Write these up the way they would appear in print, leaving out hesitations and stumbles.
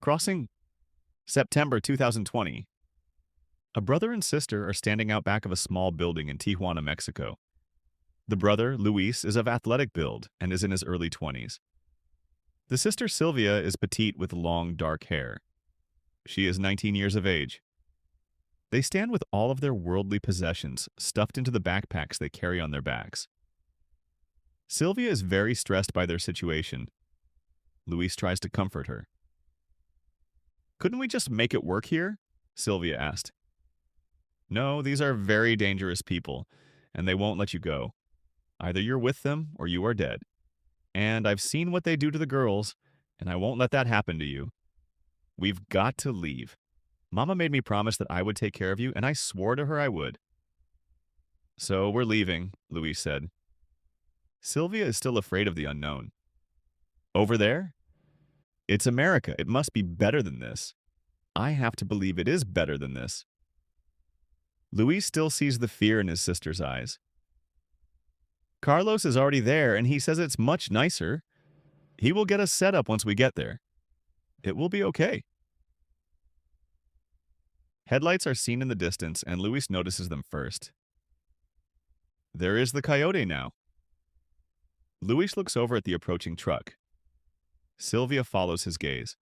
Crossing September 2020. A brother and sister are standing out back of a small building in Tijuana, Mexico. The brother, Luis, is of athletic build and is in his early 20s. The sister, Sylvia, is petite with long, dark hair. She is 19 years of age. They stand with all of their worldly possessions stuffed into the backpacks they carry on their backs. Sylvia is very stressed by their situation. Luis tries to comfort her. "Couldn't we just make it work here?" Sylvia asked. "No, these are very dangerous people, and they won't let you go. Either you're with them or you are dead. And I've seen what they do to the girls, and I won't let that happen to you. We've got to leave. Mama made me promise that I would take care of you, and I swore to her I would." "So we're leaving," Luis said. Sylvia is still afraid of the unknown. "Over there? It's America. It must be better than this. I have to believe it is better than this." Luis still sees the fear in his sister's eyes. "Carlos is already there, and he says it's much nicer. He will get us set up once we get there. It will be okay." Headlights are seen in the distance, and Luis notices them first. There is the coyote now. Luis looks over at the approaching truck. Sylvia follows his gaze.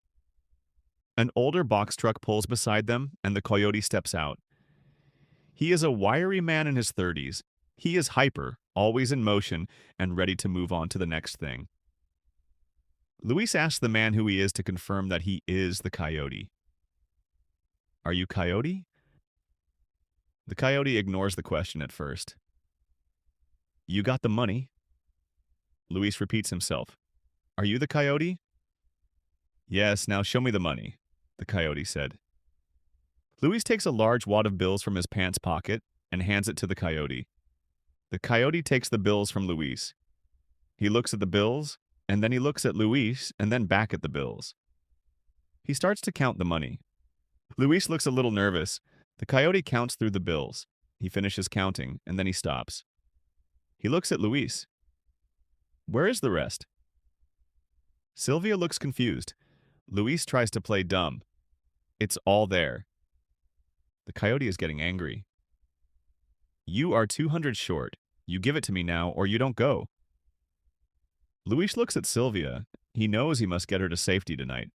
An older box truck pulls beside them, and the coyote steps out. He is a wiry man in his 30s. He is hyper, always in motion, and ready to move on to the next thing. Luis asks the man who he is to confirm that he is the coyote. "Are you Coyote?" The coyote ignores the question at first. "You got the money." Luis repeats himself. "Are you the coyote?" "Yes, now show me the money," the coyote said. Luis takes a large wad of bills from his pants pocket and hands it to the coyote. The coyote takes the bills from Luis. He looks at the bills, and then he looks at Luis, and then back at the bills. He starts to count the money. Luis looks a little nervous. The coyote counts through the bills. He finishes counting, and then he stops. He looks at Luis. "Where is the rest?" Sylvia looks confused. Luis tries to play dumb. "It's all there." The coyote is getting angry. "You are 200 short. You give it to me now, or you don't go." Luis looks at Sylvia. He knows he must get her to safety tonight.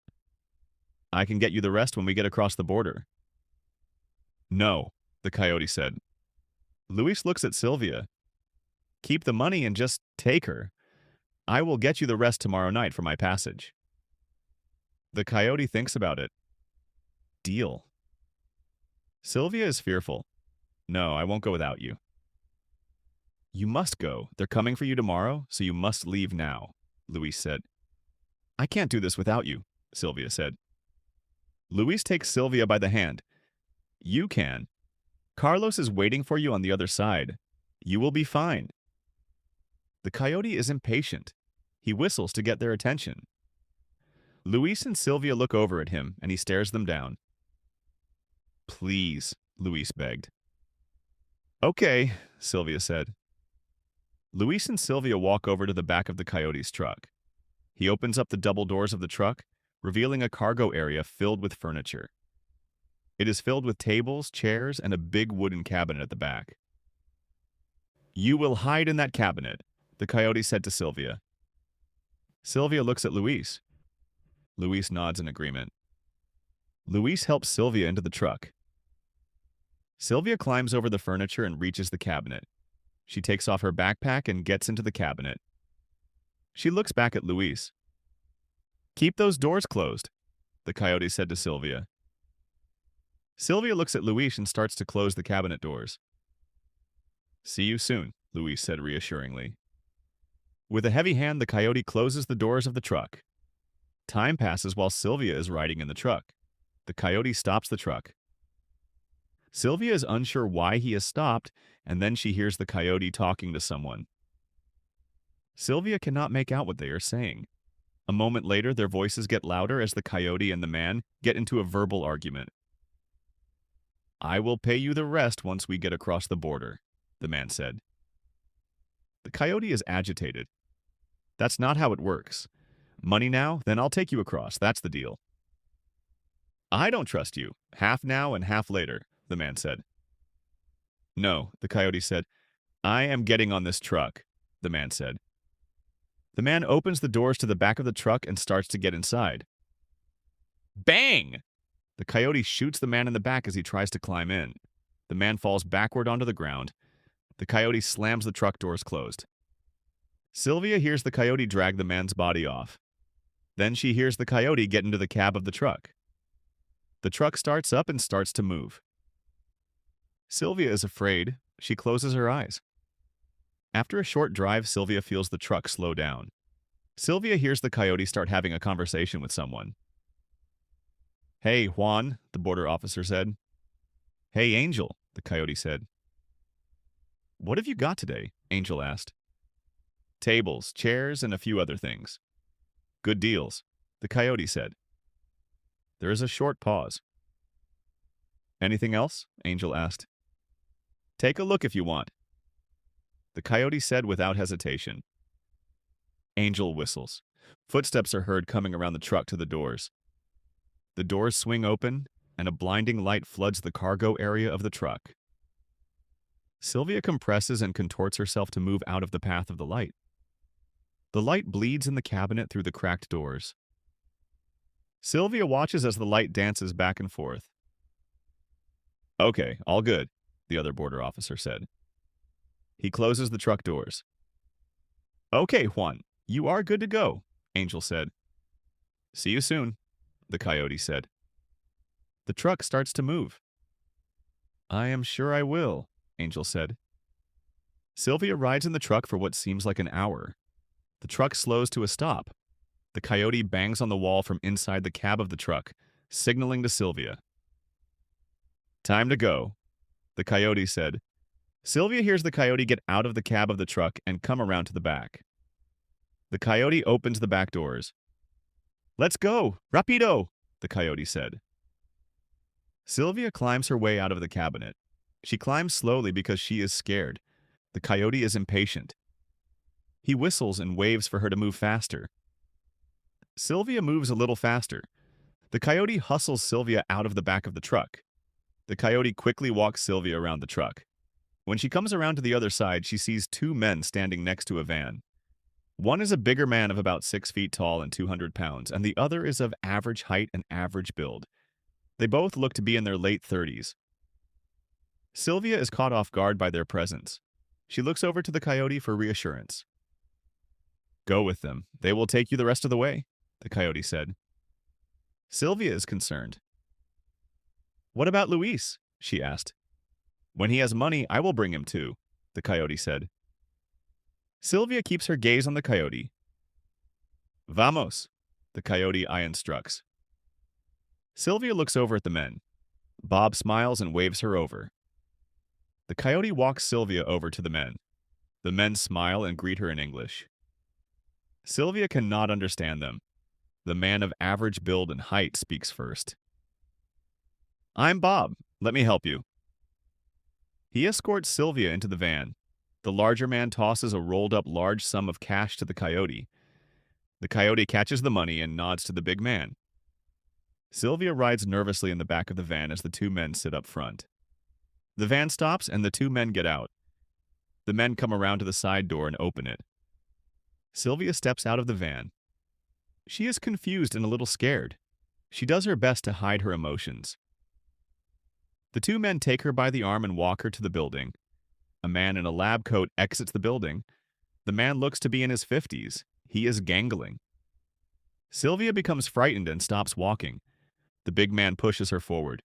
"I can get you the rest when we get across the border." "No," the coyote said. Luis looks at Sylvia. "Keep the money and just take her. I will get you the rest tomorrow night for my passage." The coyote thinks about it. "Deal." Sylvia is fearful. "No, I won't go without you." "You must go. They're coming for you tomorrow, so you must leave now," Luis said. "I can't do this without you," Sylvia said. Luis takes Sylvia by the hand. "You can. Carlos is waiting for you on the other side. You will be fine." The coyote is impatient. He whistles to get their attention. Luis and Sylvia look over at him, and he stares them down. "Please," Luis begged. "Okay," Sylvia said. Luis and Sylvia walk over to the back of the coyote's truck. He opens up the double doors of the truck, revealing a cargo area filled with furniture. It is filled with tables, chairs, and a big wooden cabinet at the back. "You will hide in that cabinet," the coyote said to Sylvia. Sylvia looks at Luis. Luis nods in agreement. Luis helps Sylvia into the truck. Sylvia climbs over the furniture and reaches the cabinet. She takes off her backpack and gets into the cabinet. She looks back at Luis. "Keep those doors closed," the coyote said to Sylvia. Sylvia looks at Luis and starts to close the cabinet doors. "See you soon," Luis said reassuringly. With a heavy hand, the coyote closes the doors of the truck. Time passes while Sylvia is riding in the truck. The coyote stops the truck. Sylvia is unsure why he has stopped, and then she hears the coyote talking to someone. Sylvia cannot make out what they are saying. A moment later, their voices get louder as the coyote and the man get into a verbal argument. "I will pay you the rest once we get across the border," the man said. The coyote is agitated. "That's not how it works. Money now? Then I'll take you across. That's the deal." I don't trust you. Half now and half later, the man said. No, the coyote said. I am getting on this truck, the man said. The man opens the doors to the back of the truck and starts to get inside. Bang! The coyote shoots the man in the back as he tries to climb in. The man falls backward onto the ground. The coyote slams the truck doors closed. Sylvia hears the coyote drag the man's body off. Then she hears the coyote get into the cab of the truck. The truck starts up and starts to move. Sylvia is afraid. She closes her eyes. After a short drive, Sylvia feels the truck slow down. Sylvia hears the coyote start having a conversation with someone. Hey, Juan, the border officer said. Hey, Angel, the coyote said. What have you got today? Angel asked. Tables, chairs, and a few other things. Good deals, the coyote said. There is a short pause. Anything else? Angel asked. Take a look if you want, the coyote said without hesitation. Angel whistles. Footsteps are heard coming around the truck to the doors. The doors swing open, and a blinding light floods the cargo area of the truck. Sylvia compresses and contorts herself to move out of the path of the light. The light bleeds in the cabinet through the cracked doors. Sylvia watches as the light dances back and forth. Okay, all good, the other border officer said. He closes the truck doors. Okay, Juan, you are good to go, Angel said. See you soon, the coyote said. The truck starts to move. I am sure I will, Angel said. Sylvia rides in the truck for what seems like an hour. The truck slows to a stop. The coyote bangs on the wall from inside the cab of the truck, signaling to Sylvia. Time to go, the coyote said. Sylvia hears the coyote get out of the cab of the truck and come around to the back. The coyote opens the back doors. Let's go, rapido, the coyote said. Sylvia climbs her way out of the cabinet. She climbs slowly because she is scared. The coyote is impatient. He whistles and waves for her to move faster. Sylvia moves a little faster. The coyote hustles Sylvia out of the back of the truck. The coyote quickly walks Sylvia around the truck. When she comes around to the other side, she sees two men standing next to a van. One is a bigger man of about 6 feet tall and 200 pounds, and the other is of average height and average build. They both look to be in their late 30s. Sylvia is caught off guard by their presence. She looks over to the coyote for reassurance. Go with them. They will take you the rest of the way, the coyote said. Sylvia is concerned. What about Luis? She asked. When he has money, I will bring him too, the coyote said. Sylvia keeps her gaze on the coyote. Vamos, the coyote instructs. Sylvia looks over at the men. Bob smiles and waves her over. The coyote walks Sylvia over to the men. The men smile and greet her in English. Sylvia cannot understand them. The man of average build and height speaks first. I'm Bob. Let me help you. He escorts Sylvia into the van. The larger man tosses a rolled-up large sum of cash to the coyote. The coyote catches the money and nods to the big man. Sylvia rides nervously in the back of the van as the two men sit up front. The van stops and the two men get out. The men come around to the side door and open it. Sylvia steps out of the van. She is confused and a little scared. She does her best to hide her emotions. The two men take her by the arm and walk her to the building. A man in a lab coat exits the building. The man looks to be in his 50s. He is gangling. Sylvia becomes frightened and stops walking. The big man pushes her forward.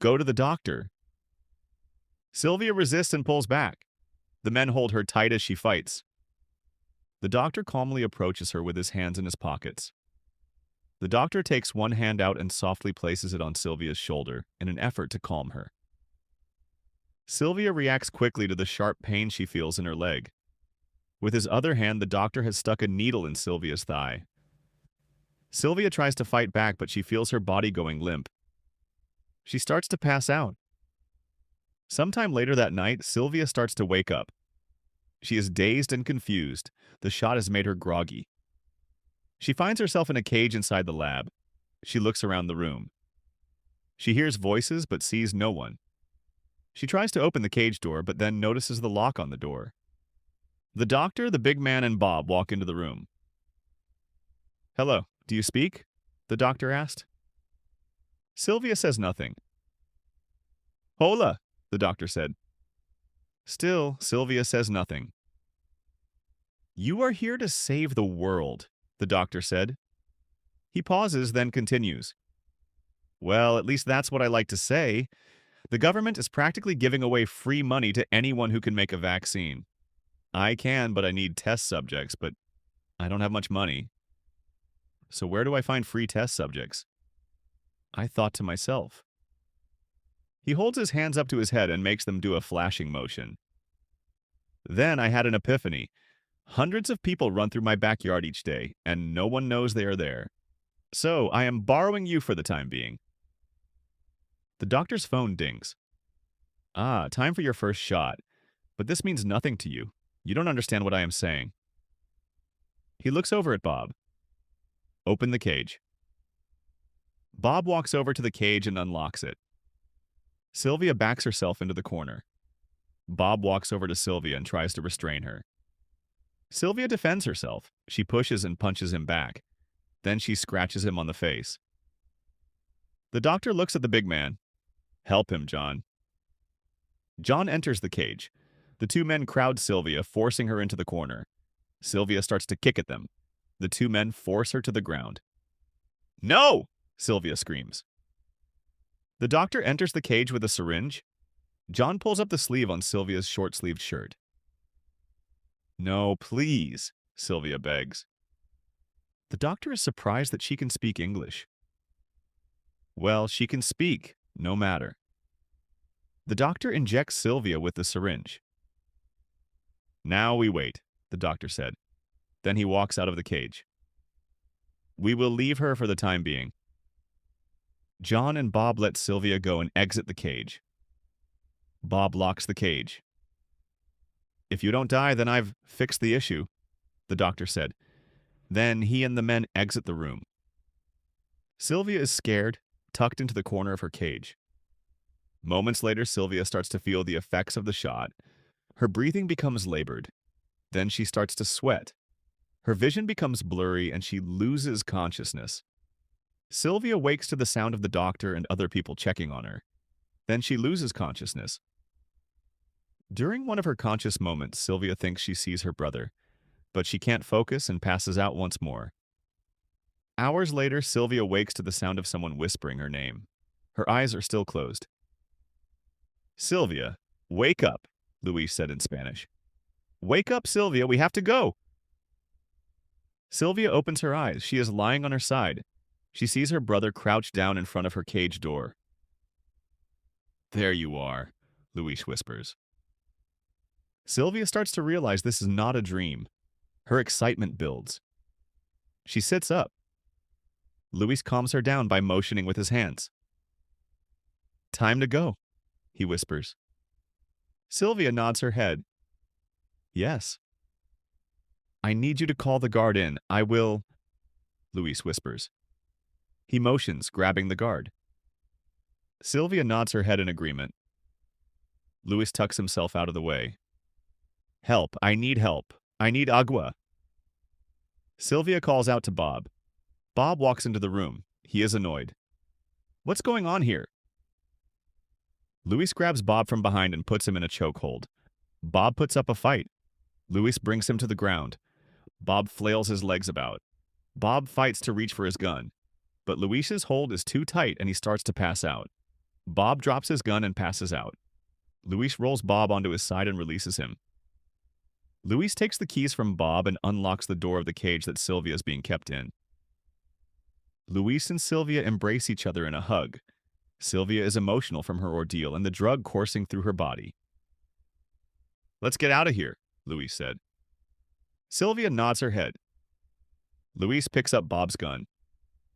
Go to the doctor. Sylvia resists and pulls back. The men hold her tight as she fights. The doctor calmly approaches her with his hands in his pockets. The doctor takes one hand out and softly places it on Sylvia's shoulder in an effort to calm her. Sylvia reacts quickly to the sharp pain she feels in her leg. With his other hand, the doctor has stuck a needle in Sylvia's thigh. Sylvia tries to fight back, but she feels her body going limp. She starts to pass out. Sometime later that night, Sylvia starts to wake up. She is dazed and confused. The shot has made her groggy. She finds herself in a cage inside the lab. She looks around the room. She hears voices but sees no one. She tries to open the cage door but then notices the lock on the door. The doctor, the big man, and Bob walk into the room. "Hello, do you speak?" the doctor asked. Sylvia says nothing. "Hola," the doctor said. Still, Sylvia says nothing. "You are here to save the world," the doctor said. He pauses, then continues. "Well, at least that's what I like to say. The government is practically giving away free money to anyone who can make a vaccine. I can, but I need test subjects, but I don't have much money. So where do I find free test subjects?" I thought to myself. He holds his hands up to his head and makes them do a flashing motion. Then I had an epiphany. Hundreds of people run through my backyard each day, and no one knows they are there. So I am borrowing you for the time being. The doctor's phone dings. "Ah, time for your first shot. But this means nothing to you. You don't understand what I am saying." He looks over at Bob. "Open the cage." Bob walks over to the cage and unlocks it. Sylvia backs herself into the corner. Bob walks over to Sylvia and tries to restrain her. Sylvia defends herself. She pushes and punches him back. Then she scratches him on the face. The doctor looks at the big man. "Help him, John." John enters the cage. The two men crowd Sylvia, forcing her into the corner. Sylvia starts to kick at them. The two men force her to the ground. "No!" Sylvia screams. The doctor enters the cage with a syringe. John pulls up the sleeve on Sylvia's short-sleeved shirt. "No, please," Sylvia begs. The doctor is surprised that she can speak English. Well, she can speak, no matter. The doctor injects Sylvia with the syringe. "Now we wait," the doctor said. Then he walks out of the cage. "We will leave her for the time being." John and Bob let Sylvia go and exit the cage. Bob locks the cage. "If you don't die, then I've fixed the issue," the doctor said. Then he and the men exit the room. Sylvia is scared, tucked into the corner of her cage. Moments later, Sylvia starts to feel the effects of the shot. Her breathing becomes labored. Then she starts to sweat. Her vision becomes blurry and she loses consciousness. Sylvia wakes to the sound of the doctor and other people checking on her. Then she loses consciousness. During one of her conscious moments, Sylvia thinks she sees her brother, but she can't focus and passes out once more. Hours later, Sylvia wakes to the sound of someone whispering her name. Her eyes are still closed. "Sylvia, wake up," Luis said in Spanish. "Wake up, Sylvia, we have to go." Sylvia opens her eyes. She is lying on her side. She sees her brother crouched down in front of her cage door. "There you are," Luis whispers. Sylvia starts to realize this is not a dream. Her excitement builds. She sits up. Luis calms her down by motioning with his hands. "Time to go," he whispers. Sylvia nods her head. "Yes." "I need you to call the guard in. I will," Luis whispers. He motions, grabbing the guard. Sylvia nods her head in agreement. Luis tucks himself out of the way. "Help, I need help. I need agua." Sylvia calls out to Bob. Bob walks into the room. He is annoyed. "What's going on here?" Luis grabs Bob from behind and puts him in a chokehold. Bob puts up a fight. Luis brings him to the ground. Bob flails his legs about. Bob fights to reach for his gun, but Luis's hold is too tight and he starts to pass out. Bob drops his gun and passes out. Luis rolls Bob onto his side and releases him. Luis takes the keys from Bob and unlocks the door of the cage that Sylvia is being kept in. Luis and Sylvia embrace each other in a hug. Sylvia is emotional from her ordeal and the drug coursing through her body. "Let's get out of here," Luis said. Sylvia nods her head. Luis picks up Bob's gun.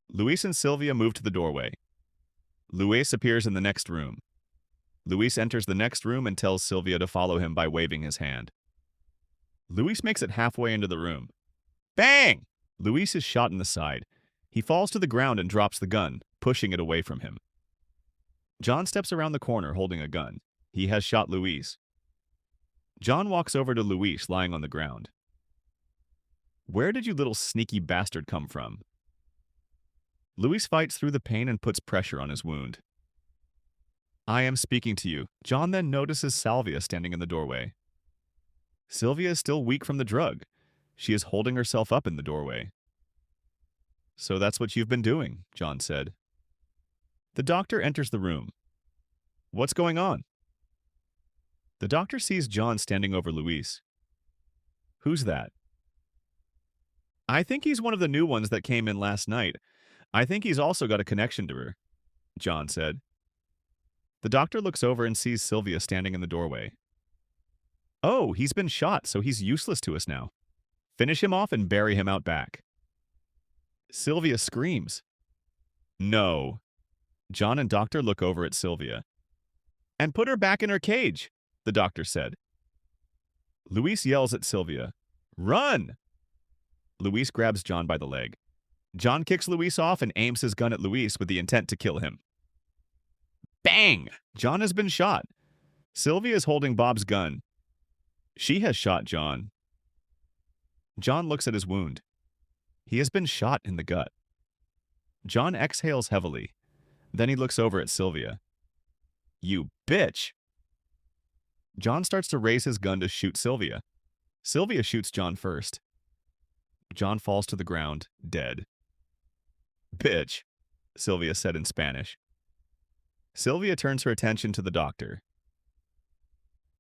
Luis and Sylvia move to the doorway. Luis appears in the next room. Luis enters the next room and tells Sylvia to follow him by waving his hand. Luis makes it halfway into the room. Bang! Luis is shot in the side. He falls to the ground and drops the gun, pushing it away from him. John steps around the corner holding a gun. He has shot Luis. John walks over to Luis lying on the ground. Where did you little sneaky bastard come from? Luis fights through the pain and puts pressure on his wound. I am speaking to you. John then notices Sylvia standing in the doorway. Sylvia is still weak from the drug. She is holding herself up in the doorway. So that's what you've been doing, John said. The doctor enters the room. What's going on? The doctor sees John standing over Luis. Who's that? I think he's one of the new ones that came in last night. I think he's also got a connection to her, John said. The doctor looks over and sees Sylvia standing in the doorway. Oh, he's been shot, so he's useless to us now. Finish him off and bury him out back. Sylvia screams. No. John and Doctor look over at Sylvia. And put her back in her cage, the doctor said. Luis yells at Sylvia. Run! Luis grabs John by the leg. John kicks Luis off and aims his gun at Luis with the intent to kill him. Bang! John has been shot. Sylvia is holding Bob's gun. She has shot John. John looks at his wound. He has been shot in the gut. John exhales heavily. Then he looks over at Sylvia. You bitch! John starts to raise his gun to shoot Sylvia. Sylvia shoots John first. John falls to the ground, dead. Bitch, Sylvia said in Spanish. Sylvia turns her attention to the doctor.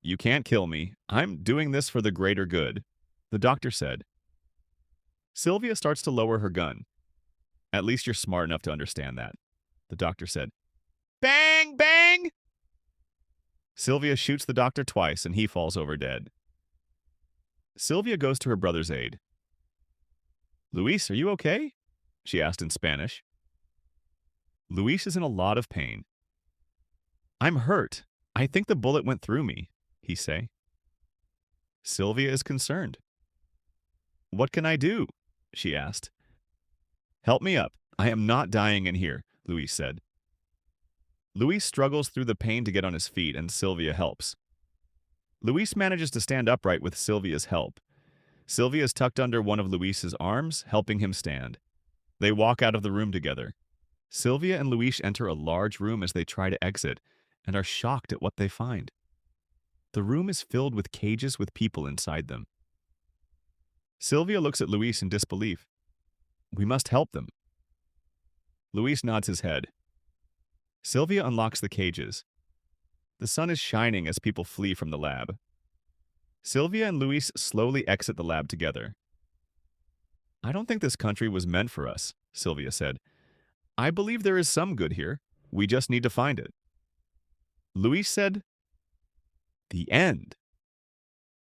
You can't kill me. I'm doing this for the greater good, the doctor said. Sylvia starts to lower her gun. At least you're smart enough to understand that, the doctor said. Bang! Bang! Sylvia shoots the doctor twice and he falls over dead. Sylvia goes to her brother's aid. Luis, are you okay? She asked in Spanish. Luis is in a lot of pain. I'm hurt. I think the bullet went through me, he say. Sylvia is concerned. What can I do? She asked. Help me up. I am not dying in here, Luis said. Luis struggles through the pain to get on his feet and Sylvia helps. Luis manages to stand upright with Sylvia's help. Sylvia is tucked under one of Luis's arms, helping him stand. They walk out of the room together. Sylvia and Luis enter a large room as they try to exit and are shocked at what they find. The room is filled with cages with people inside them. Sylvia looks at Luis in disbelief. We must help them. Luis nods his head. Sylvia unlocks the cages. The sun is shining as people flee from the lab. Sylvia and Luis slowly exit the lab together. I don't think this country was meant for us, Sylvia said. I believe there is some good here. We just need to find it. Luis said, The end.